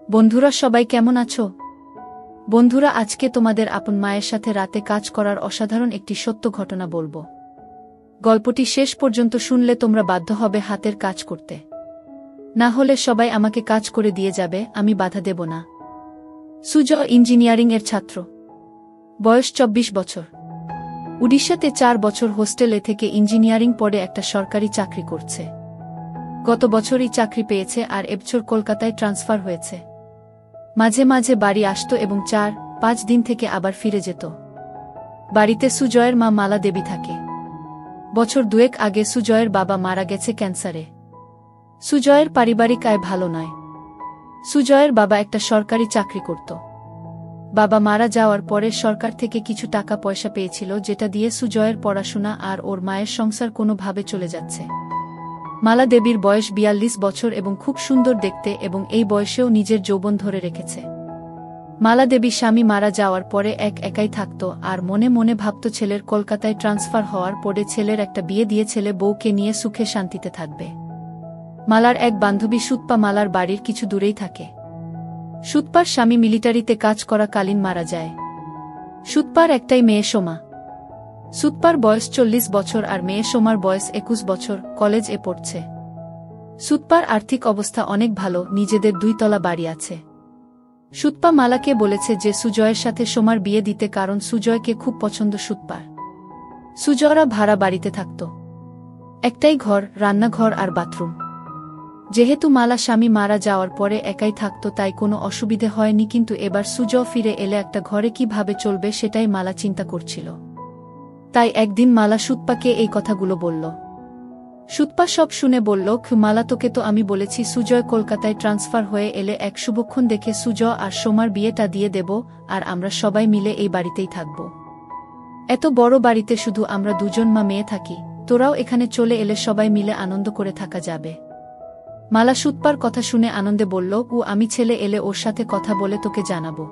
বন্ধুরা সবাই কেমন আছো? বন্ধুরা আজকে তোমাদের আপন মায়ের সাথে রাতে কাজ করার অসাধারণ একটি সত্য ঘটনা বলবো। গল্পটি শেষ পর্যন্ত শুনলে তোমরা বাধ্য হবে হাতের কাজ করতে। না হলে সবাই আমাকে কাজ করে দিয়ে যাবে, আমি বাধা দেব না। সুজয় ইঞ্জিনিয়ারিং এর ছাত্র, বয়স 24 বছর। উড়িষ্যাতে 4 বছর হোস্টেলে থেকে ইঞ্জিনিয়ারিং পড়ে একটা সরকারি চাকরি করছে। গত বছরই চাকরি পেয়েছে আর এবছর কলকাতায় ট্রান্সফার হয়েছে। মাঝে মাঝে বাড়ি আসত এবং 4-5 দিন থেকে আবার ফিরে যেত। বাড়িতে সুজয়ের মা মালা দেবী থাকে। বছর 2 আগে সুজয়ের বাবা মারা গেছে ক্যান্সারে। সুজয়ের পারিবারিক আয় ভালো নয়। সুজয়ের বাবা একটা সরকারি চাকরি করত। বাবা মারা যাওয়ার পরে সরকার থেকে কিছু টাকা পয়সা পেয়েছিল, যেটা দিয়ে সুজয়ের পড়াশোনা আর ওর মায়ের সংসার কোনোভাবে চলে যাচ্ছে। মালা দেবীর বয়স 42 বছর এবং খুব সুন্দর দেখতে, এবং এই বয়সেও নিজের যৌবন ধরে রেখেছে। মালা দেবী স্বামী মারা যাওয়ার পরে একাই থাকত আর মনে মনে ভাবত ছেলের কলকাতায় ট্রান্সফার হওয়ার পরে ছেলের একটা বিয়ে দিয়ে ছেলে বউকে নিয়ে সুখে শান্তিতে থাকবে। মালার এক বান্ধবী সুতপা মালার বাড়ির কিছু দূরেই থাকে। সুতপার স্বামী মিলিটারিতে কাজ করাকালীন মারা যায়। সুতপার একটাই মেয়ে সোমা। সুতপার বয়স 40 বছর আর মেয়ে সোমার বয়স 21 বছর, কলেজ এ পড়ছে। সুতপার আর্থিক অবস্থা অনেক ভালো, নিজেদের 2 তলা বাড়ি আছে। সুতপা মালাকে বলেছে যে সুজয়ের সাথে সোমার বিয়ে দিতে, কারণ সুজয়কে খুব পছন্দ সুতপার। সুজয়রা ভাড়া বাড়িতে থাকত। একটাই ঘর, রান্নাঘর আর বাথরুম। যেহেতু মালা স্বামী মারা যাওয়ার পরে একাই থাকত তাই কোনো অসুবিধে হয়নি, কিন্তু এবার সুজয় ফিরে এলে একটা ঘরে কিভাবে চলবে সেটাই মালা চিন্তা করছিল। তাই একদিন মালা সুতপাকে এই কথাগুলো বলল। সুতপা সব শুনে বলল, মালা তোকে তো আমি বলেছি সুজয় কলকাতায় ট্রান্সফার হয়ে এলে এক শুভক্ষণ দেখে সুজয় আর সোমার বিয়েটা দিয়ে দেব, আর আমরা সবাই মিলে এই বাড়িতেই থাকব। এত বড় বাড়িতে শুধু আমরা 2জন মা মেয়ে থাকি, তোরাও এখানে চলে এলে সবাই মিলে আনন্দ করে থাকা যাবে। মালা সুতপার কথা শুনে আনন্দে বলল, আমি ছেলে এলে ওর সাথে কথা বলে তোকে জানাবো।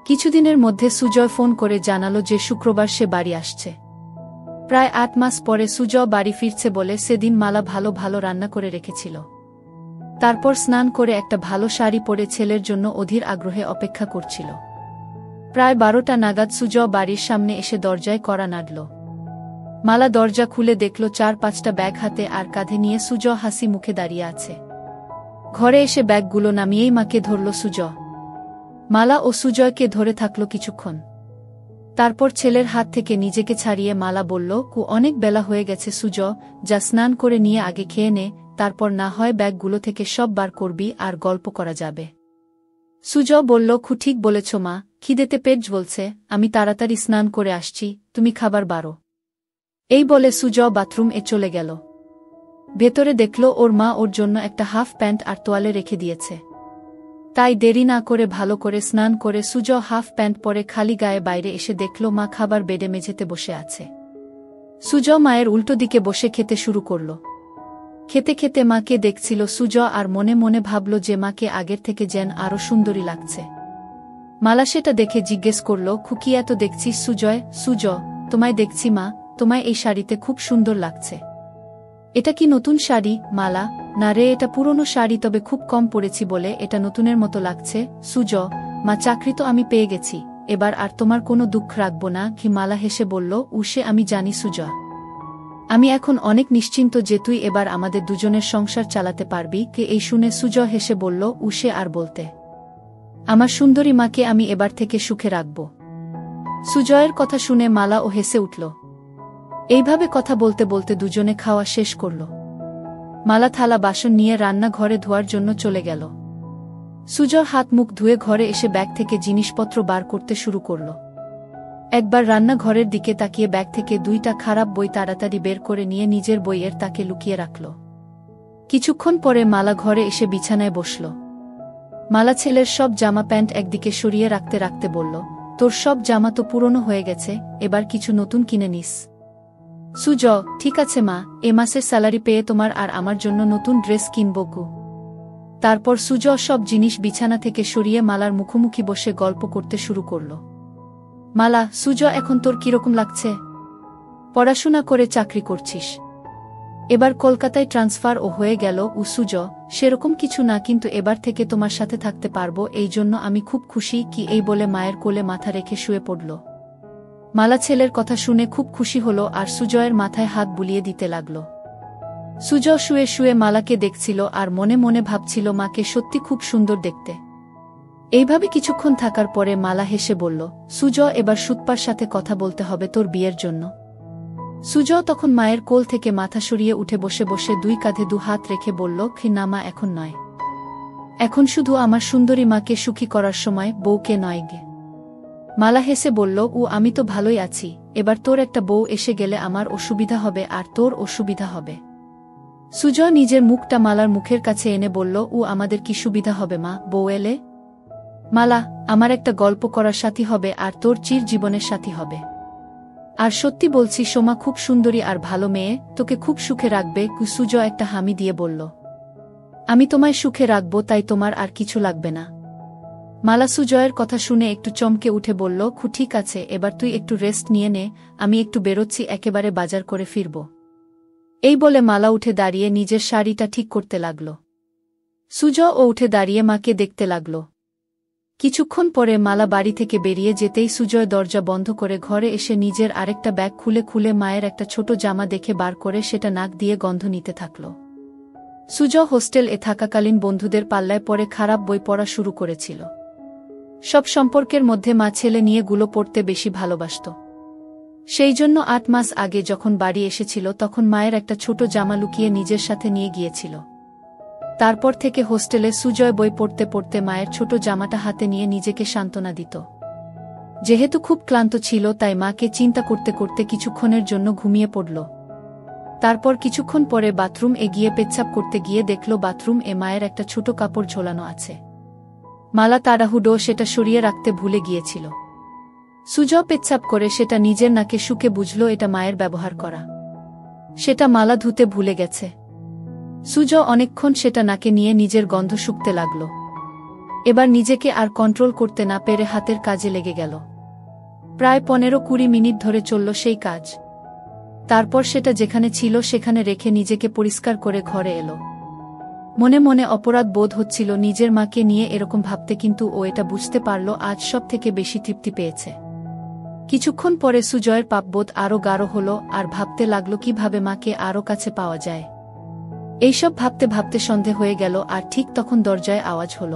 কিছুদিনের মধ্যে সুজয় ফোন করে জানালো যে শুক্রবার সে বাড়ি আসছে। প্রায় 8 মাস পরে সুজয় বাড়ি ফিরছে বলে সেদিন মালা ভালো ভালো রান্না করে রেখেছিল। তারপর স্নান করে একটা ভালো শাড়ি পরে ছেলের জন্য অধীর আগ্রহে অপেক্ষা করছিল। প্রায় 12টা নাগাদ সুজয় বাড়ির সামনে এসে দরজায় কড়া নাড়ল। মালা দরজা খুলে দেখল 4-5টা ব্যাগ হাতে আর কাঁধে নিয়ে সুজয় হাসি মুখে দাঁড়িয়ে আছে। ঘরে এসে ব্যাগগুলো নামিয়েই মাকে ধরল সুজয়। মালা ও সুজয়কে ধরে থাকল কিছুক্ষণ। তারপর ছেলের হাত থেকে নিজেকে ছাড়িয়ে মালা বলল, অনেক বেলা হয়ে গেছে সুজয়, যা স্নান করে নিয়ে আগে খেয়ে নে, তারপর না হয় ব্যাগগুলো থেকে সব বার করবি আর গল্প করা যাবে। সুজয় বলল, ঠিক বলেছ মা, খিদেতে পেট জ্বলছে, আমি তাড়াতাড়ি স্নান করে আসছি, তুমি খাবার বারো। এই বলে সুজয় বাথরুম এ চলে গেল। ভেতরে দেখল ওর মা ওর জন্য একটা হাফ প্যান্ট আর তোয়ালে রেখে দিয়েছে। তাই দেরি না করে ভালো করে স্নান করে সুজয় হাফ প্যান্ট পরে খালি গায়ে বাইরে এসে দেখল মা খাবার বেডে মেঝেতে বসে আছে। সুজয় মায়ের উল্টো দিকে বসে খেতে শুরু করল। খেতে খেতে মাকে দেখছিল সুজয় আর মনে মনে ভাবল যে মাকে আগের থেকে যেন আরো সুন্দরী লাগছে। মালা সেটা দেখে জিজ্ঞেস করল, কি এত দেখছিস সুজয়? সুজয়, তোমায় দেখছি মা, তোমায় এই শাড়িতে খুব সুন্দর লাগছে। এটা কি নতুন শাড়ি? মালা, না রে, এটা পুরনো শাড়ি, তবে খুব কম পরেছি বলে এটা নতুনের মতো লাগছে। সুজয়, মা চাকরি তো আমি পেয়ে গেছি, এবার আর তোমার কোনো দুঃখ রাখবো না। মালা হেসে বলল, সে আমি জানি সুজয়, আমি এখন অনেক নিশ্চিন্ত যে তুই এবার আমাদের 2জনের সংসার চালাতে পারবি। এই শুনে সুজয় হেসে বলল, সে আর বলতে, আমার সুন্দরী মাকে আমি এবার থেকে সুখে রাখব। সুজয়ের কথা শুনে মালা ও হেসে উঠল। এইভাবে কথা বলতে বলতে 2জনে খাওয়া শেষ করল। মালা থালা বাসন নিয়ে রান্নাঘরে ধোয়ার জন্য চলে গেল। সুজয় হাত মুখ ধুয়ে ঘরে এসে ব্যাগ থেকে জিনিসপত্র বার করতে শুরু করল। একবার রান্নাঘরের দিকে তাকিয়ে ব্যাগ থেকে 2টা খারাপ বই তাড়াতাড়ি বের করে নিয়ে নিজের বইয়ের তাকে লুকিয়ে রাখল। কিছুক্ষণ পরে মালা ঘরে এসে বিছানায় বসল। মালা ছেলের সব জামা প্যান্ট একদিকে সরিয়ে রাখতে রাখতে বলল, তোর সব জামা তো পুরনো হয়ে গেছে, এবার কিছু নতুন কিনে নিস। সুজয়, ঠিক আছে মা, এ মাসের স্যালারি পেয়ে তোমার আর আমার জন্য নতুন ড্রেস কিনব গো। তারপর সুজয় সব জিনিস বিছানা থেকে সরিয়ে মালার মুখোমুখি বসে গল্প করতে শুরু করল। মালা, সুজয়, এখন তোর কিরকম লাগছে? পড়াশোনা করে চাকরি করছিস, এবার কলকাতায় ট্রান্সফার ও হয়ে গেল। সুজ, সেরকম কিছু না, কিন্তু এবার থেকে তোমার সাথে থাকতে পারবো, এই জন্য আমি খুব খুশি। কি এই বলে মায়ের কোলে মাথা রেখে শুয়ে পড়ল। মালা ছেলের কথা শুনে খুব খুশি হল আর সুজয়ের মাথায় হাত বুলিয়ে দিতে লাগল। সুজ শুয়ে শুয়ে মালাকে দেখছিল আর মনে মনে ভাবছিল মাকে সত্যি খুব সুন্দর দেখতে। এইভাবে কিছুক্ষণ থাকার পরে মালা হেসে বলল, সুজ, এবার সুতপার সাথে কথা বলতে হবে তোর বিয়ের জন্য। সুজ তখন মায়ের কোল থেকে মাথা সরিয়ে উঠে বসে বসে দুই কাঁধে দু হাত রেখে বলল, না মা, এখন নয়। এখন শুধু আমার সুন্দরী মাকে সুখী করার সময়, বউকে নয় গে। মালা হেসে বলল, আমি তো ভালোই আছি, এবার তোর একটা বউ এসে গেলে আমার অসুবিধা হবে আর তোর অসুবিধা হবে। সুজ নিজের মুখটা মালার মুখের কাছে এনে বলল, আমাদের কি সুবিধা হবে মা, বউ এলে? মালা, আমার একটা গল্প করার সাথী হবে আর তোর চির জীবনের সাথী হবে। আর সত্যি বলছি, সোমা খুব সুন্দরী আর ভালো মেয়ে, তোকে খুব সুখে রাখবে। সুজ একটা হামি দিয়ে বলল, আমি তোমায় সুখে রাখব, তাই তোমার আর কিছু লাগবে না। মালা সুজয়ের কথা শুনে একটু চমকে উঠে বলল, ঠিক আছে, এবার তুই একটু রেস্ট নিয়ে নে, আমি একটু বেরোচ্ছি, একেবারে বাজার করে ফিরব। এই বলে মালা উঠে দাঁড়িয়ে নিজের শাড়িটা ঠিক করতে লাগল। সুজ ও উঠে দাঁড়িয়ে মাকে দেখতে লাগল। কিছুক্ষণ পরে মালা বাড়ি থেকে বেরিয়ে যেতেই সুজয় দরজা বন্ধ করে ঘরে এসে নিজের আরেকটা ব্যাগ খুলে খুলে মায়ের একটা ছোট জামা দেখে বার করে সেটা নাক দিয়ে গন্ধ নিতে থাকল। সুজ হোস্টেল এ থাকাকালীন বন্ধুদের পাল্লায় পড়ে খারাপ বই পড়া শুরু করেছিল। সব সম্পর্কের মধ্যে মা ছেলে নিয়ে গুলো পড়তে বেশি ভালোবাসত। সেই জন্য ৮ মাস আগে যখন বাড়ি এসেছিল তখন মায়ের একটা ছোট জামা লুকিয়ে নিজের সাথে নিয়ে গিয়েছিল। তারপর থেকে হোস্টেলে সুজয় বই পড়তে পড়তে মায়ের ছোট জামাটা হাতে নিয়ে নিজেকে সান্ত্বনা দিত। যেহেতু খুব ক্লান্ত ছিল তাই মাকে চিন্তা করতে করতে কিছুক্ষণের জন্য ঘুমিয়ে পড়ল। তারপর কিছুক্ষণ পরে বাথরুম এ গিয়ে পেচ্ছাপ করতে গিয়ে দেখল বাথরুম এ মায়ের একটা ছোট কাপড় ঝোলানো আছে। মালা তাড়াহুড়ো সেটা সরিয়ে রাখতে ভুলে গিয়েছিল। সুজ পেচ্ছাপ করে সেটা নিজের নাকে শুকে বুঝল এটা মায়ের ব্যবহার করা। সেটা মালা ধুতে ভুলে গেছে। সুজ অনেকক্ষণ সেটা নাকে নিয়ে নিজের গন্ধ শুকতে লাগল। এবার নিজেকে আর কন্ট্রোল করতে না পেরে হাতের কাজে লেগে গেল। প্রায় ১৫-২০ মিনিট ধরে চলল সেই কাজ। তারপর সেটা যেখানে ছিল সেখানে রেখে নিজেকে পরিষ্কার করে ঘরে এলো। মনে মনে অপরাধ বোধ হচ্ছিল নিজের মাকে নিয়ে এরকম ভাবতে, কিন্তু ও এটা বুঝতে পারল আজ সব থেকে বেশি তৃপ্তি পেয়েছে। কিছুক্ষণ পরে সুজয়ের পাপবোধ আরও গাঢ় হল আর ভাবতে লাগল কিভাবে মাকে আরও কাছে পাওয়া যায়। এইসব ভাবতে ভাবতে সন্ধে হয়ে গেল আর ঠিক তখন দরজায় আওয়াজ হল।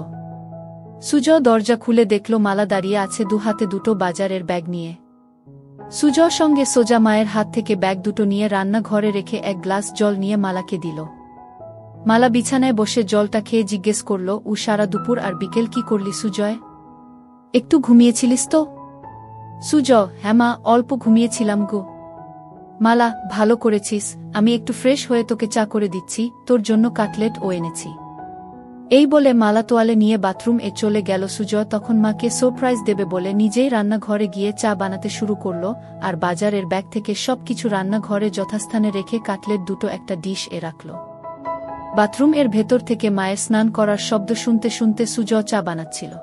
সুজ দরজা খুলে দেখল মালা দাঁড়িয়ে আছে দু হাতে দুটো বাজারের ব্যাগ নিয়ে। সুজ সঙ্গে সোজা মায়ের হাত থেকে ব্যাগ দুটো নিয়ে রান্নাঘরে রেখে এক গ্লাস জল নিয়ে মালাকে দিল। মালা বিছানায় বসে জলটা খেয়ে জিজ্ঞেস করল, সারা দুপুর আর বিকেল কি করলি সুজয়? একটু ঘুমিয়েছিলিস তো? সুজ, হ্যাঁ মা, অল্প ঘুমিয়েছিলাম গো। মালা, ভালো করেছিস, আমি একটু ফ্রেশ হয়ে তোকে চা করে দিচ্ছি, তোর জন্য কাটলেট ও এনেছি। এই বলে মালা তোয়ালে নিয়ে বাথরুম এ চলে গেল। সুজ তখন মাকে সারপ্রাইজ দেবে বলে নিজেই রান্নাঘরে গিয়ে চা বানাতে শুরু করল আর বাজারের ব্যাগ থেকে সবকিছু রান্নাঘরে যথাস্থানে রেখে কাটলেট দুটো একটা ডিশ এ রাখল। বাথরুম এর ভেতর থেকে মায়ের স্নান করার শব্দ শুনতে শুনতে সুজ চা বানাচ্ছিল।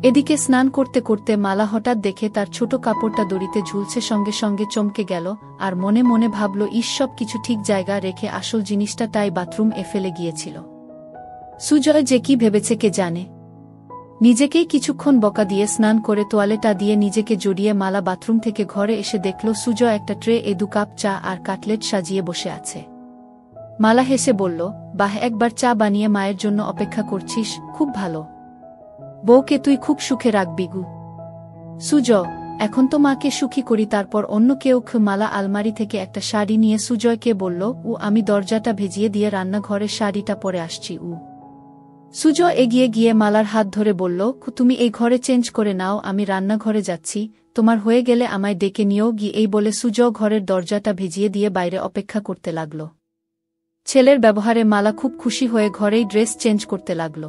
এদিকে স্নান করতে করতে মালা হঠাৎ দেখে তার ছোট কাপড়টা দড়িতে ঝুলছে, সঙ্গে সঙ্গে চমকে গেল আর মনে মনে ভাবল, সব কিছু ঠিক জায়গা রেখে আসল জিনিসটা তাই বাথরুম এ ফেলে গিয়েছিল। সুজয় যে কি ভেবেছে কে জানে। নিজেকেই কিছুক্ষণ বকা দিয়ে স্নান করে তোয়ালেটা দিয়ে নিজেকে জড়িয়ে মালা বাথরুম থেকে ঘরে এসে দেখল সুজয় একটা ট্রে এ 2 কাপ চা আর কাটলেট সাজিয়ে বসে আছে। মালা হেসে বলল, বাহ, একবার চা বানিয়ে মায়ের জন্য অপেক্ষা করছিস, খুব ভালো। বউকে তুই খুব সুখে রাখবি গু। সুজ, এখন তো মাকে সুখী করি, তারপর অন্য কেউ। মালা আলমারি থেকে একটা শাড়ি নিয়ে সুজয়কে বলল, আমি দরজাটা ভেজিয়ে দিয়ে রান্নাঘরে শাড়িটা পরে আসছি। সুজ এগিয়ে গিয়ে মালার হাত ধরে বলল, তুমি এই ঘরে চেঞ্জ করে নাও, আমি রান্নাঘরে যাচ্ছি, তোমার হয়ে গেলে আমায় ডেকে নিও গিয়ে। এই বলে সুজ ঘরের দরজাটা ভেজিয়ে দিয়ে বাইরে অপেক্ষা করতে লাগল। ছেলের ব্যবহারে মালা খুব খুশি হয়ে ঘরেই ড্রেস চেঞ্জ করতে লাগল।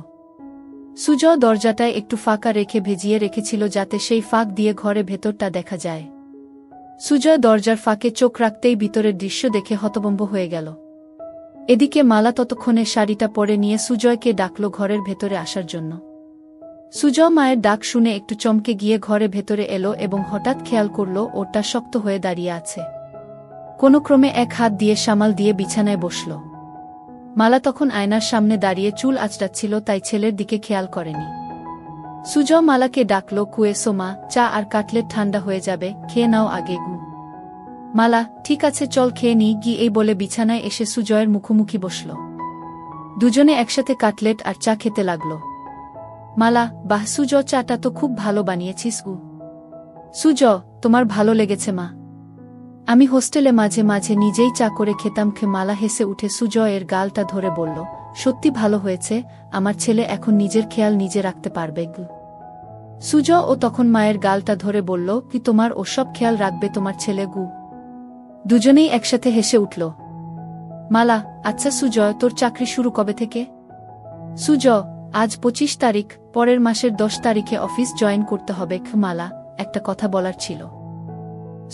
সুজ দরজাটায় একটু ফাঁকা রেখে ভেজিয়ে রেখেছিল যাতে সেই ফাঁক দিয়ে ঘরে ভেতরটা দেখা যায়। সুজয় দরজার ফাঁকে চোখ রাখতেই ভিতরের দৃশ্য দেখে হতভম্ব হয়ে গেল। এদিকে মালা ততক্ষণে শাড়িটা পরে নিয়ে সুজয়কে ডাকল ঘরের ভেতরে আসার জন্য। সুজয় মায়ের ডাক শুনে একটু চমকে গিয়ে ঘরে ভেতরে এলো এবং হঠাৎ খেয়াল করল ওটা শক্ত হয়ে দাঁড়িয়ে আছে। কোনো ক্রমে এক হাত দিয়ে সামাল দিয়ে বিছানায় বসল। মালা তখন আয়নার সামনে দাঁড়িয়ে চুল আঁচড়াচ্ছিল, তাই ছেলের দিকে খেয়াল করেনি। সুজয় মালাকে ডাকল, কুয়েসো মা, চা আর কাটলেট ঠান্ডা হয়ে যাবে, খেয়ে নাও আগে গু। মালা, ঠিক আছে চল খেয়ে নি গি, এই বলে বিছানায় এসে সুজয়ের মুখোমুখি বসল। দুজনে একসাথে কাটলেট আর চা খেতে লাগল। মালা, বাহ সুজয়, চাটা তো খুব ভালো বানিয়েছিস গু। সুজয়, তোমার ভালো লেগেছে মা? আমি হোস্টেলে মাঝে মাঝে নিজেই চা করে খেতাম। মালা হেসে উঠে সুজয়ের গালটা ধরে বলল, সত্যি ভালো হয়েছে, আমার ছেলে এখন নিজের খেয়াল নিজে রাখতে পারবে গু। সুজয় ও তখন মায়ের গালটা ধরে বলল, কি তোমার ওসব খেয়াল রাখবে তোমার ছেলে গু? দুজনেই একসাথে হেসে উঠল। মালা, আচ্ছা সুজয়, তোর চাকরি শুরু কবে থেকে? সুজয়, আজ 25 তারিখ, পরের মাসের 10 তারিখে অফিস জয়েন করতে হবে। মালা, একটা কথা বলার ছিল।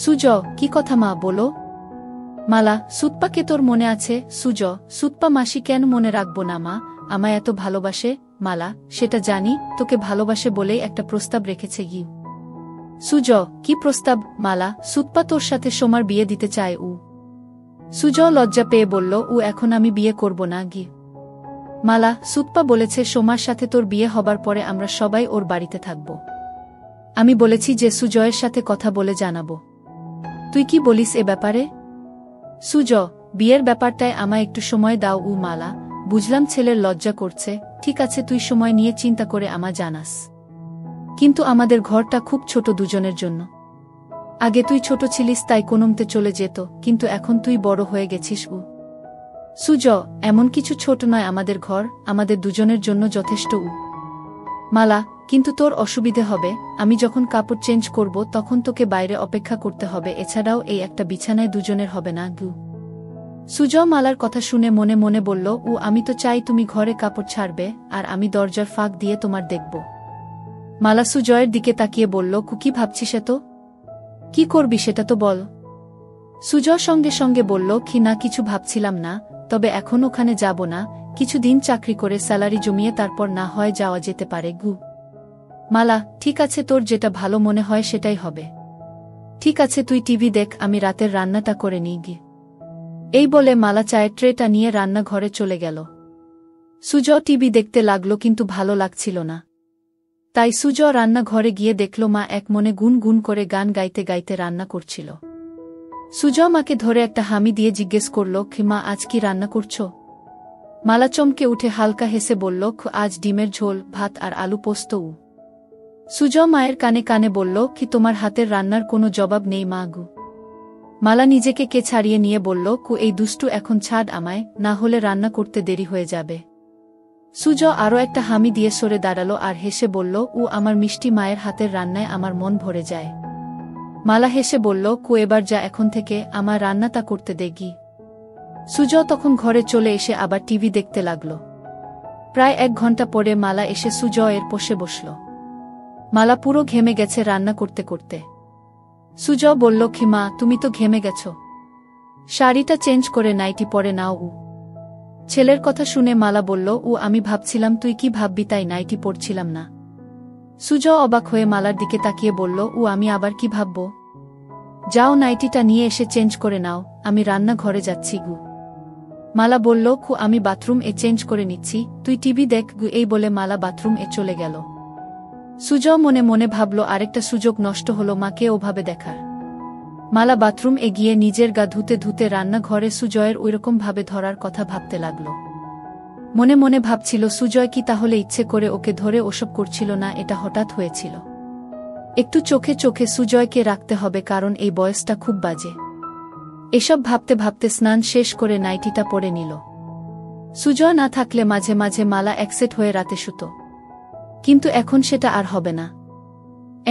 সুজয়, কি কথা মা, বলো। মালা, সুতপাকে তোর মনে আছে? সুজয়, সুতপা মাসি কেন মনে রাখবো না মা, আমায় এত ভালোবাসে। মালা, সেটা জানি, তোকে ভালোবাসে বলেই একটা প্রস্তাব রেখেছে গি। সুজয়, কি প্রস্তাব? মালা, সুতপা তোর সাথে সোমার বিয়ে দিতে চায় উ। সুজয় লজ্জা পেয়ে বলল, ও এখন আমি বিয়ে করব না গি। মালা, সুতপা বলেছে সোমার সাথে তোর বিয়ে হবার পরে আমরা সবাই ওর বাড়িতে থাকব। আমি বলেছি যে সুজয়ের সাথে কথা বলে জানাবো। তুই কি বলিস এ ব্যাপারে? সুজয়, বিয়ের ব্যাপারটায় আমায় একটু সময় দাও উ। মালা, বুঝলাম ছেলের লজ্জা করছে, ঠিক আছে তুই সময় নিয়ে চিন্তা করে আমায় জানাস। কিন্তু আমাদের ঘরটা খুব ছোট দুজনের জন্য। আগে তুই ছোট ছিলিস তাই কোনোমতে চলে যেত, কিন্তু এখন তুই বড় হয়ে গেছিস উ। সুজয়, এমন কিছু ছোট নয় আমাদের ঘর, আমাদের দুজনের জন্য যথেষ্ট উ। মালা, কিন্তু তোর অসুবিধে হবে, আমি যখন কাপড় চেঞ্জ করব তখন তোকে বাইরে অপেক্ষা করতে হবে, এছাড়াও এই একটা বিছানায় দুজনের হবে না গু। সুজয় মালার কথা শুনে মনে মনে বলল, ও আমি তো চাই তুমি ঘরে কাপড় ছাড়বে আর আমি দরজার ফাঁক দিয়ে তোমার দেখব। মালা সুজয়ের দিকে তাকিয়ে বলল, কি ভাবছিস এত? কি করবি সেটা তো বল। সুজয় সঙ্গে সঙ্গে বলল, না কিছু ভাবছিলাম না, তবে এখন ওখানে যাব না, কিছুদিন চাকরি করে স্যালারি জমিয়ে তারপর না হয় যাওয়া যেতে পারে গু। মালা, ঠিক আছে, তোর যেটা ভালো মনে হয় সেটাই হবে। ঠিক আছে তুই টিভি দেখ, আমি রাতের রান্নাটা করে নিই গি। এই বলে মালা চায়ের ট্রেটা নিয়ে রান্নাঘরে চলে গেল। সুজয় টিভি দেখতে লাগল, কিন্তু ভালো লাগছিল না। তাই সুজয় রান্নাঘরে গিয়ে দেখল মা এক মনে গুন গুন করে গান গাইতে গাইতে রান্না করছিল। সুজয় মাকে ধরে একটা হামি দিয়ে জিজ্ঞেস করল, মা আজ কি রান্না করছ? মালা চমকে উঠে হালকা হেসে বলল, আজ ডিমের ঝোল, ভাত আর আলু পোস্ত উ। সুজয় মায়ের কানে কানে বলল, তোমার হাতের রান্নার কোনো জবাব নেই মা গু। মালা নিজেকে কে ছাড়িয়ে নিয়ে বলল, এই দুষ্টু এখন ছাড় আমায়, না হলে রান্না করতে দেরি হয়ে যাবে। সুজয় আরও একটা হামি দিয়ে সরে দাঁড়ালো আর হেসে বলল, আমার মিষ্টি মায়ের হাতের রান্নায় আমার মন ভরে যায়। মালা হেসে বলল, এবার যা এখন থেকে, আমার রান্নাটা করতে দে গি। সুজয় তখন ঘরে চলে এসে আবার টিভি দেখতে লাগল। প্রায় 1 ঘন্টা পরে মালা এসে সুজয়ের পাশে বসল। মালা পুরো ঘেমে গেছে রান্না করতে করতে। সুজয় বলল, মা তুমি তো ঘেমে গেছ, শাড়িটা চেঞ্জ করে নাইটি পরে নাও উ। ছেলের কথা শুনে মালা বলল, আমি ভাবছিলাম তুই কি ভাববি তাই নাইটি পরছিলাম না। সুজয় অবাক হয়ে মালার দিকে তাকিয়ে বলল, আমি আবার কি ভাবব? যাও নাইটিটা নিয়ে এসে চেঞ্জ করে নাও, আমি রান্নাঘরে যাচ্ছি গু। মালা বলল, আমি বাথরুম এ চেঞ্জ করে নিচ্ছি, তুই টিভি দেখ গু। এই বলে মালা বাথরুম এ চলে গেল। সুজয় মনে মনে ভাবল, আরেকটা সুযোগ নষ্ট হলো মাকে ওভাবে দেখার। মালা বাথরুম এ গিয়ে নিজের গা ধুতে ধুতে রান্নাঘরে সুজয়ের ওইরকম ভাবে ধরার কথা ভাবতে লাগল। মনে মনে ভাবছিল, সুজয় কি তাহলে ইচ্ছে করে ওকে ধরে ওসব করছিল না, এটা হঠাৎ হয়েছিল। একটু চোখে চোখে সুজয়কে রাখতে হবে, কারণ এই বয়সটা খুব বাজে। এসব ভাবতে ভাবতে স্নান শেষ করে নাইটিটা পরে নিল। সুজয় না থাকলে মাঝে মাঝে মালা একসেট হয়ে রাতে শুত, কিন্তু এখন সেটা আর হবে না।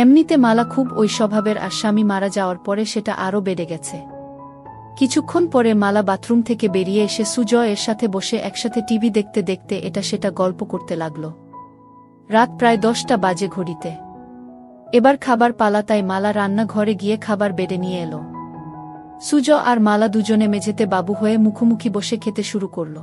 এমনিতে মালা খুব ওই স্বভাবের, আর স্বামী মারা যাওয়ার পরে সেটা আরও বেড়ে গেছে। কিছুক্ষণ পরে মালা বাথরুম থেকে বেরিয়ে এসে সুজয় এর সাথে বসে একসাথে টিভি দেখতে দেখতে এটা সেটা গল্প করতে লাগল। রাত প্রায় 10টা বাজে ঘড়িতে। এবার খাবার পালা, তাই মালা রান্নাঘরে গিয়ে খাবার বেড়ে নিয়ে এলো। সুজয় আর মালা দুজনে মেঝেতে বাবু হয়ে মুখোমুখি বসে খেতে শুরু করল।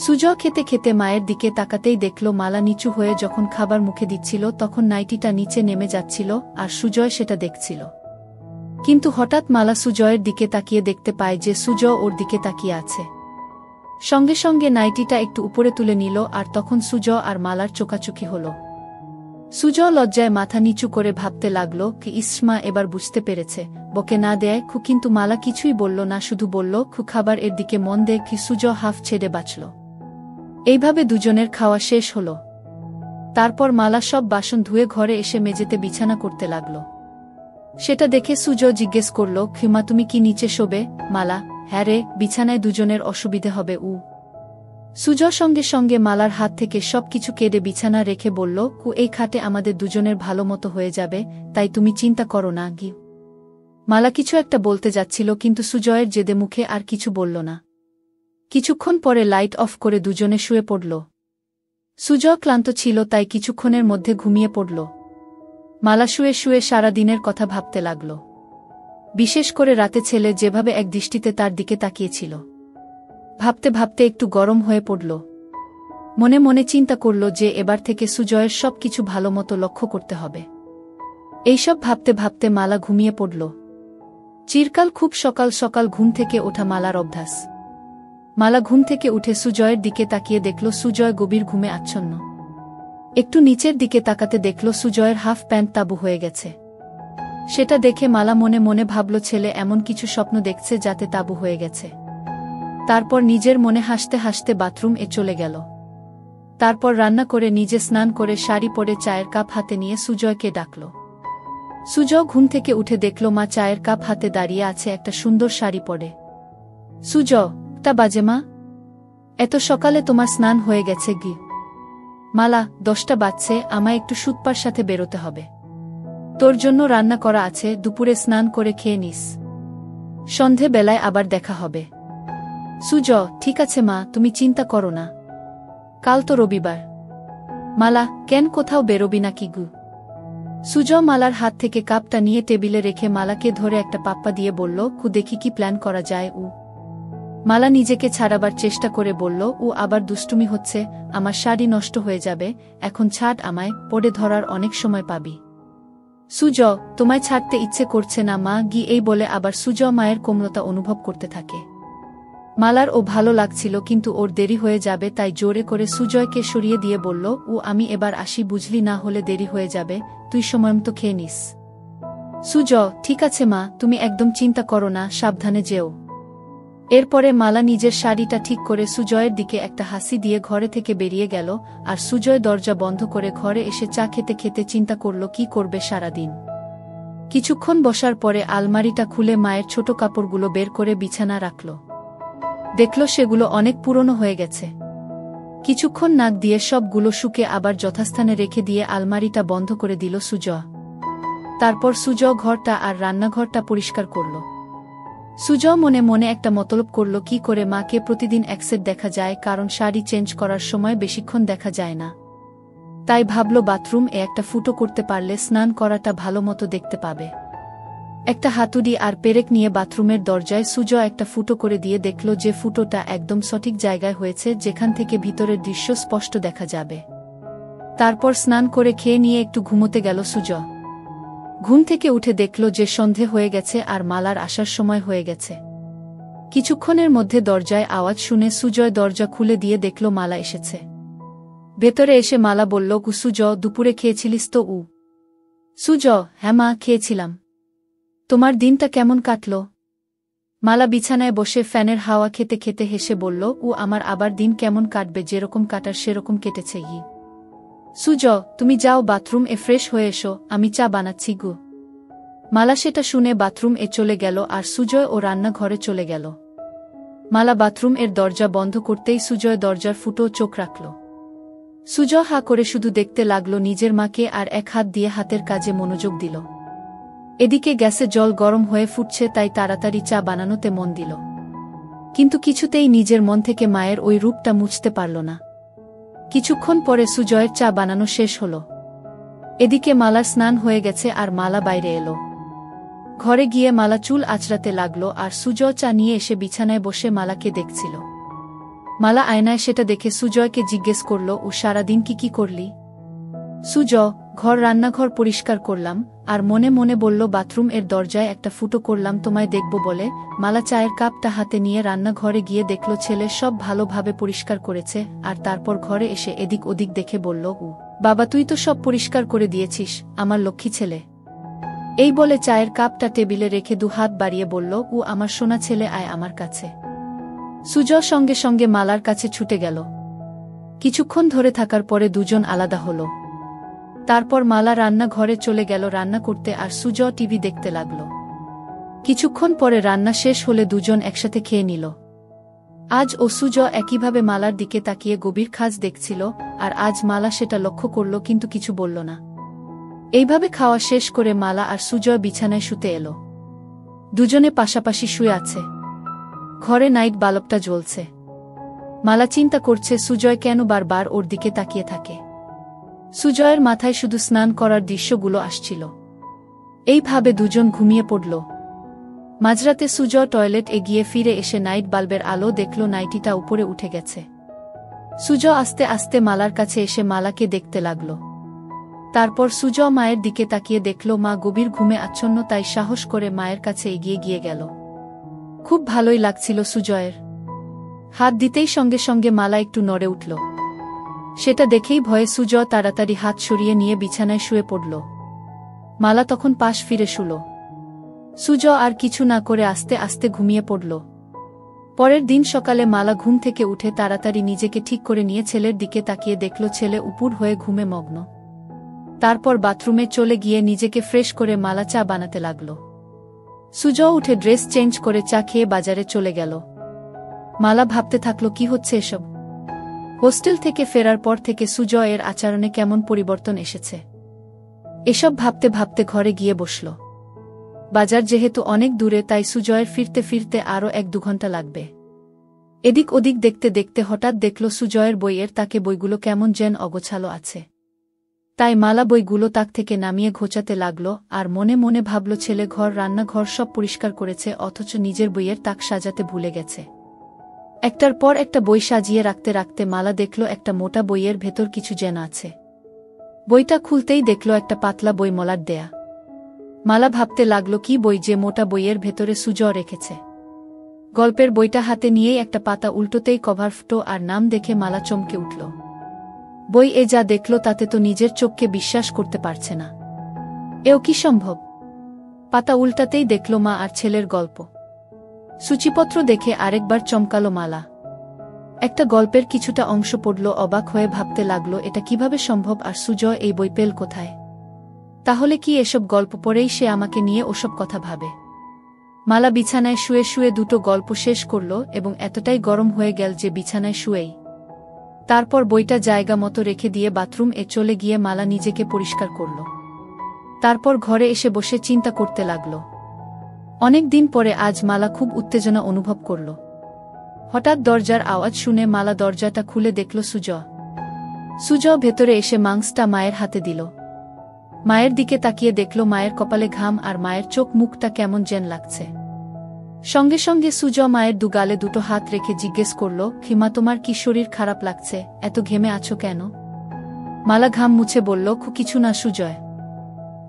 সুজয় খেতে খেতে মায়ের দিকে তাকাতেই দেখল মালা নিচু হয়ে যখন খাবার মুখে দিচ্ছিল তখন নাইটিটা নিচে নেমে যাচ্ছিল, আর সুজয় সেটা দেখছিল। কিন্তু হঠাৎ মালা সুজয়ের দিকে তাকিয়ে দেখতে পায় যে সুজয় ওর দিকে তাকিয়ে আছে। সঙ্গে সঙ্গে নাইটিটা একটু উপরে তুলে নিল আর তখন সুজয় আর মালার চোখাচোখি হল। সুজয় লজ্জায় মাথা নিচু করে ভাবতে লাগল কি ইসমা এবার বুঝতে পেরেছে, বকে না দেয় খু, কিন্তু মালা কিছুই বলল না, শুধু বলল খু খাবার এর দিকে মন দে কি। সুজয় হাফ ছেড়ে বাঁচল। এইভাবে দুজনের খাওয়া শেষ হল। তারপর মালা সব বাসন ধুয়ে ঘরে এসে মেঝেতে বিছানা করতে লাগল। সেটা দেখে সুজয় জিজ্ঞেস করল, খিমা তুমি কি নিচে শোবে? মালা, হ্যাঁ রে, বিছানায় দুজনের অসুবিধে হবে। সুজয় সঙ্গে সঙ্গে মালার হাত থেকে সবকিছু কেড়ে বিছানা রেখে বলল, কু এই খাটে আমাদের দুজনের ভালো মতো হয়ে যাবে, তাই তুমি চিন্তা করো না গি। মালা কিছু একটা বলতে যাচ্ছিল কিন্তু সুজয়ের জেদে মুখে আর কিছু বলল না। কিছুক্ষণ পরে লাইট অফ করে দুজনে শুয়ে পড়ল। সুজয় ক্লান্ত ছিল তাই কিছুক্ষণের মধ্যে ঘুমিয়ে পড়ল। মালা শুয়ে শুয়ে সারা দিনের কথা ভাবতে লাগল। বিশেষ করে রাতে ছেলে যেভাবে এক দৃষ্টিতে তার দিকে তাকিয়েছিল। ভাবতে ভাবতে একটু গরম হয়ে পড়ল। মনে মনে চিন্তা করল যে এবার থেকে সুজয়ের সব কিছু ভালোমতো লক্ষ্য করতে হবে। এইসব ভাবতে ভাবতে মালা ঘুমিয়ে পড়ল। চিরকাল খুব সকাল সকাল ঘুম থেকে ওঠা মালার অভ্যাস। মালা ঘুম থেকে উঠে সুজয়ের দিকে তাকিয়ে দেখল সুজয় গভীর ঘুমে আচ্ছন্ন। একটু নিচের দিকে তাকাতে দেখল সুজয়ের হাফ প্যান্ট তাবু হয়ে গেছে। সেটা দেখে মালা মনে মনে ভাবল ছেলে এমন কিছু স্বপ্ন দেখছে যাতে তাবু হয়ে গেছে। তারপর নিজের মনে হাসতে হাসতে বাথরুম এ চলে গেল। তারপর রান্না করে নিজে স্নান করে শাড়ি পরে চায়ের কাপ হাতে নিয়ে সুজয়কে ডাকল। সুজয় ঘুম থেকে উঠে দেখল মা চায়ের কাপ হাতে দাঁড়িয়ে আছে একটা সুন্দর শাড়ি পরে। সুজয়, টা বাজে মা? এত সকালে তোমার স্নান হয়ে গেছে গি? মালা, 10টা বাজছে, আমায় একটু সুতপার সাথে বেরোতে হবে। তোর জন্য রান্না করা আছে, দুপুরে স্নান করে খেয়ে নিস। সন্ধে বেলায় আবার দেখা হবে। সুজয়, ঠিক আছে মা, তুমি চিন্তা করো না। কাল তো রবিবার। মালা, কেন কোথাও বেরোবি নাকি গু? সুজয় মালার হাত থেকে কাপটা নিয়ে টেবিলে রেখে মালাকে ধরে একটা পাপ্পা দিয়ে বলল, কু দেখি কি প্ল্যান করা যায়। মালা নিজেকে ছাড়াবার চেষ্টা করে বলল, আবার দুষ্টুমি হচ্ছে, আমার শাড়ি নষ্ট হয়ে যাবে, এখন ছাড় আমায়, পড়ে ধরার অনেক সময় পাবি। সুজয়, তোমায় ছাড়তে ইচ্ছে করছে না মা গি। এই বলে আবার সুজয় মায়ের কোমলতা অনুভব করতে থাকে। মালার ভালো লাগছিল কিন্তু ওর দেরি হয়ে যাবে তাই জোরে করে সুজয়কে সরিয়ে দিয়ে বলল, আমি এবার আসি, বুঝলি, না হলে দেরি হয়ে যাবে, তুই সময়মতো খেয়ে নিস। সুজয়, ঠিক আছে মা, তুমি একদম চিন্তা করো না, সাবধানে যেও। এরপরে মালা নিজের শাড়িটা ঠিক করে সুজয়ের দিকে একটা হাসি দিয়ে ঘরে থেকে বেরিয়ে গেল। আর সুজয় দরজা বন্ধ করে ঘরে এসে চা খেতে খেতে চিন্তা করল কি করবে সারাদিন। কিছুক্ষণ বসার পরে আলমারিটা খুলে মায়ের ছোট কাপড়গুলো বের করে বিছানা রাখল। দেখল সেগুলো অনেক পুরনো হয়ে গেছে। কিছুক্ষণ নাক দিয়ে সবগুলো শুকে আবার যথাস্থানে রেখে দিয়ে আলমারিটা বন্ধ করে দিল সুজয়। তারপর সুজয় ঘরটা আর রান্নাঘরটা পরিষ্কার করল। সুজয় মনে মনে একটা মতলব করল কি করে মাকে প্রতিদিন একসেট দেখা যায়, কারণ শাড়ি চেঞ্জ করার সময় বেশিক্ষণ দেখা যায় না। তাই ভাবল বাথরুম এ একটা ফুটো করতে পারলে স্নান করাটা ভালো মতো দেখতে পাবে। একটা হাতুড়ি আর পেরেক নিয়ে বাথরুমের দরজায় সুজয় একটা ফুটো করে দিয়ে দেখল যে ফুটোটা একদম সঠিক জায়গায় হয়েছে, যেখান থেকে ভিতরের দৃশ্য স্পষ্ট দেখা যাবে। তারপর স্নান করে খেয়ে নিয়ে একটু ঘুমোতে গেল সুজয়। ঘুম থেকে উঠে দেখল যে সন্ধে হয়ে গেছে আর মালার আসার সময় হয়ে গেছে। কিছুক্ষণের মধ্যে দরজায় আওয়াজ শুনে সুজয় দরজা খুলে দিয়ে দেখল মালা এসেছে। ভেতরে এসে মালা বলল, সুজয়, দুপুরে খেয়েছিলিস তো? সুজয়, হ্যাঁ মা, খেয়েছিলাম। তোমার দিনটা কেমন কাটল? মালা বিছানায় বসে ফ্যানের হাওয়া খেতে খেতে হেসে বলল, আমার আবার দিন কেমন কাটবে, যেরকম কাটার সেরকম কেটেছে গি। সুজয়, তুমি যাও বাথরুম এ ফ্রেশ হয়ে এসো, আমি চা বানাচ্ছি গু। মালা সেটা শুনে বাথরুম এ চলে গেল আর সুজয় ও রান্নাঘরে চলে গেল। মালা বাথরুম এর দরজা বন্ধ করতেই সুজয় দরজার ফুটো চোখ রাখল। সুজয় হা করে শুধু দেখতে লাগল নিজের মাকে আর এক হাত দিয়ে হাতের কাজে মনোযোগ দিল। এদিকে গ্যাসে জল গরম হয়ে ফুটছে তাই তাড়াতাড়ি চা বানানোতে মন দিল। কিন্তু কিছুতেই নিজের মন থেকে মায়ের ওই রূপটা মুছতে পারল না। কিছুক্ষণ পরে সুজয়ের চা বানানো শেষ হল। এদিকে মালার স্নান হয়ে গেছে আর মালা বাইরে এলো। ঘরে গিয়ে মালা চুল আঁচড়াতে লাগল আর সুজয় চা নিয়ে এসে বিছানায় বসে মালাকে দেখছিল। মালা আয়নায় সেটা দেখে সুজয়কে জিজ্ঞেস করল, সারাদিন কি করলি? সুজয়, রান্নাঘর পরিষ্কার করলাম, আর মনে মনে বলল বাথরুম এর দরজায় একটা ফুটো করলাম তোমায় দেখব বলে। মালা চায়ের কাপটা হাতে নিয়ে রান্নাঘরে গিয়ে দেখল ছেলে সব ভালোভাবে পরিষ্কার করেছে, আর তারপর ঘরে এসে এদিক ওদিক দেখে বলল, বাবা তুই তো সব পরিষ্কার করে দিয়েছিস, আমার লক্ষ্মী ছেলে। এই বলে চায়ের কাপটা টেবিলে রেখে 2 হাত বাড়িয়ে বলল, আমার সোনা ছেলে, আয় আমার কাছে। সুজয় সঙ্গে সঙ্গে মালার কাছে ছুটে গেল। কিছুক্ষণ ধরে থাকার পরে দুজন আলাদা হল। তারপর মালা রান্নাঘরে চলে গেল রান্না করতে, আর সুজয় টিভি দেখতে লাগল। কিছুক্ষণ পরে রান্না শেষ হলে দুজন একসাথে খেয়ে নিল। আজ সুজয় একইভাবে মালার দিকে তাকিয়ে গভীর খাজ দেখছিল, আর আজ মালা সেটা লক্ষ্য করল কিন্তু কিছু বলল না। এইভাবে খাওয়া শেষ করে মালা আর সুজয় বিছানায় শুতে এলো। দুজনে পাশাপাশি শুয়ে আছে। ঘরে নাইট বাল্বটা জ্বলছে। মালা চিন্তা করছে সুজয় কেন বারবার ওর দিকে তাকিয়ে থাকে। সুজয়ের মাথায় শুধু স্নান করার দৃশ্যগুলো আসছিল। এইভাবে দুজন ঘুমিয়ে পড়ল। মাঝরাতে সুজয় টয়লেট এগিয়ে ফিরে এসে নাইট বাল্বের আলো দেখল নাইটিটা উপরে উঠে গেছে। সুজয় আস্তে আস্তে মালার কাছে এসে মালাকে দেখতে লাগল। তারপর সুজয় মায়ের দিকে তাকিয়ে দেখল মা গভীর ঘুমে আচ্ছন্ন, তাই সাহস করে মায়ের কাছে এগিয়ে গিয়ে গেল। খুব ভালোই লাগছিল সুজয়ের। হাত দিতেই সঙ্গে সঙ্গে মালা একটু নড়ে উঠল। সেটা দেখেই ভয়ে সুজয় তাড়াতাড়ি হাত সরিয়ে নিয়ে বিছানায় শুয়ে পড়ল। মালা তখন পাশ ফিরে শুল। সুজয় আর কিছু না করে আস্তে আস্তে ঘুমিয়ে পড়ল। পরের দিন সকালে মালা ঘুম থেকে উঠে তাড়াতাড়ি নিজেকে ঠিক করে নিয়ে ছেলের দিকে তাকিয়ে দেখল ছেলে উপুর হয়ে ঘুমে মগ্ন। তারপর বাথরুমে চলে গিয়ে নিজেকে ফ্রেশ করে মালা চা বানাতে লাগল। সুজয় উঠে ড্রেস চেঞ্জ করে চা খেয়ে বাজারে চলে গেল। মালা ভাবতে থাকল কি হচ্ছে এসব। হোস্টেল থেকে ফেরার পর থেকে সুজয়ের আচরণে কেমন পরিবর্তন এসেছে। এসব ভাবতে ভাবতে ঘরে গিয়ে বসল। বাজার যেহেতু অনেক দূরে, তাই সুজয়ের ফিরতে ফিরতে আরও 1-2 ঘন্টা লাগবে। এদিক ওদিক দেখতে দেখতে হঠাৎ দেখল সুজয়ের বইয়ের তাকে বইগুলো কেমন যেন অগোছালো আছে। তাই মালা বইগুলো তাক থেকে নামিয়ে ঘোচাতে লাগল, আর মনে মনে ভাবল ছেলে রান্নাঘর সব পরিষ্কার করেছে, অথচ নিজের বইয়ের তাক সাজাতে ভুলে গেছে। একটার পর একটা বই সাজিয়ে রাখতে রাখতে মালা দেখল একটা মোটা বইয়ের ভেতর কিছু যেন আছে। বইটা খুলতেই দেখল একটা পাতলা বই মলাট দেয়া। মালা ভাবতে লাগল কি বই যে মোটা বইয়ের ভেতরে সুজয় রেখেছে। গল্পের বইটা হাতে নিয়েই একটা পাতা উল্টোতেই কভার ফুটো, আর নাম দেখে মালা চমকে উঠল। বই যা দেখল তাতে তো নিজের চোখকে বিশ্বাস করতে পারছে না। এও কি সম্ভব? পাতা উল্টাতেই দেখল মা আর ছেলের গল্প। সূচিপত্র দেখে আরেকবার চমকালো মালা। একটা গল্পের কিছুটা অংশ পড়ল, অবাক হয়ে ভাবতে লাগল এটা কিভাবে সম্ভব, আর সুজয় এই বই পেল কোথায়? তাহলে কি এসব গল্প পড়েই সে আমাকে নিয়ে ওসব কথা ভাবে? মালা বিছানায় শুয়ে শুয়ে 2টো গল্প শেষ করল এবং এতটাই গরম হয়ে গেল যে বিছানায় শুয়েই তারপর বইটা জায়গা মতো রেখে দিয়ে বাথরুম চলে গিয়ে মালা নিজেকে পরিষ্কার করল। তারপর ঘরে এসে বসে চিন্তা করতে লাগল। অনেক দিন পরে আজ মালা খুব উত্তেজনা অনুভব করল। হঠাৎ দরজার আওয়াজ শুনে মালা দরজাটা খুলে দেখল সুজয় ভেতরে এসে মাংসটা মায়ের হাতে দিল। মায়ের দিকে তাকিয়ে দেখল মায়ের কপালে ঘাম, আর মায়ের চোখ মুখটা কেমন যেন লাগছে। সঙ্গে সঙ্গে সুজয় মায়ের 2 গালে 2টো হাত রেখে জিজ্ঞেস করল, খিমা তোমার কি শরীর খারাপ লাগছে? এত ঘেমে আছো কেন? মালা ঘাম মুছে বলল, কিছু না সুজয়,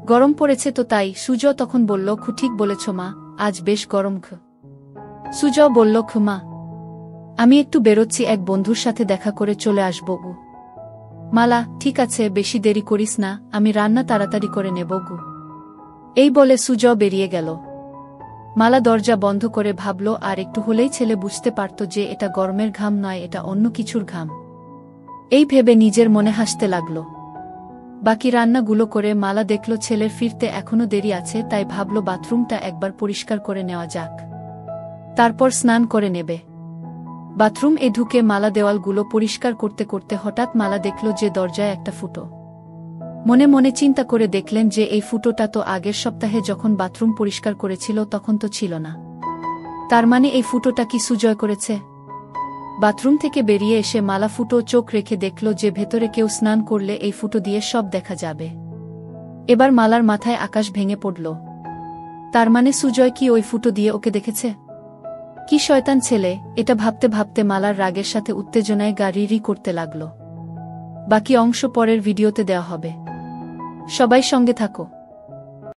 গরম পড়েছে তো তাই। সুজয় তখন বলল, ঠিক বলেছ মা, আজ বেশ গরম। সুজয় বলল, মা আমি একটু বেরোচ্ছি, এক বন্ধুর সাথে দেখা করে চলে আসব। মালা, ঠিক আছে, বেশি দেরি করিস না, আমি রান্না তাড়াতাড়ি করে নেব। এই বলে সুজয় বেরিয়ে গেল। মালা দরজা বন্ধ করে ভাবল আর একটু হলেই ছেলে বুঝতে পারত যে এটা গরমের ঘাম নয়, এটা অন্য কিছুর ঘাম। এই ভেবে নিজের মনে হাসতে লাগল। বাকি রান্নাগুলো করে মালা দেখল ছেলের ফিরতে এখনো দেরি আছে, তাই ভাবল বাথরুমটা একবার পরিষ্কার করে নেওয়া যাক, তারপর স্নান করে নেবে। বাথরুম ঢুকে মালা দেওয়ালগুলো পরিষ্কার করতে করতে হঠাৎ মালা দেখল যে দরজায় একটা ফুটো। মনে মনে চিন্তা করে দেখলেন যে এই ফুটোটা তো আগের সপ্তাহে যখন বাথরুম পরিষ্কার করেছিল তখন তো ছিল না। তার মানে এই ফুটোটা কি সুজয় করেছে? বাথরুম থেকে বেরিয়ে এসে মালা ফুটো চোখ রেখে দেখল যে ভেতরে কেউ স্নান করলে এই ফুটো দিয়ে সব দেখা যাবে। এবার মালার মাথায় আকাশ ভেঙে পড়ল। তার মানে সুজয় কি ওই ফুটো দিয়ে ওকে দেখেছে? কি শয়তান ছেলে! এটা ভাবতে ভাবতে মালার রাগের সাথে উত্তেজনায় গা রি রি করতে লাগল। বাকি অংশ পরের ভিডিওতে দেওয়া হবে। সবাই সঙ্গে থাকো।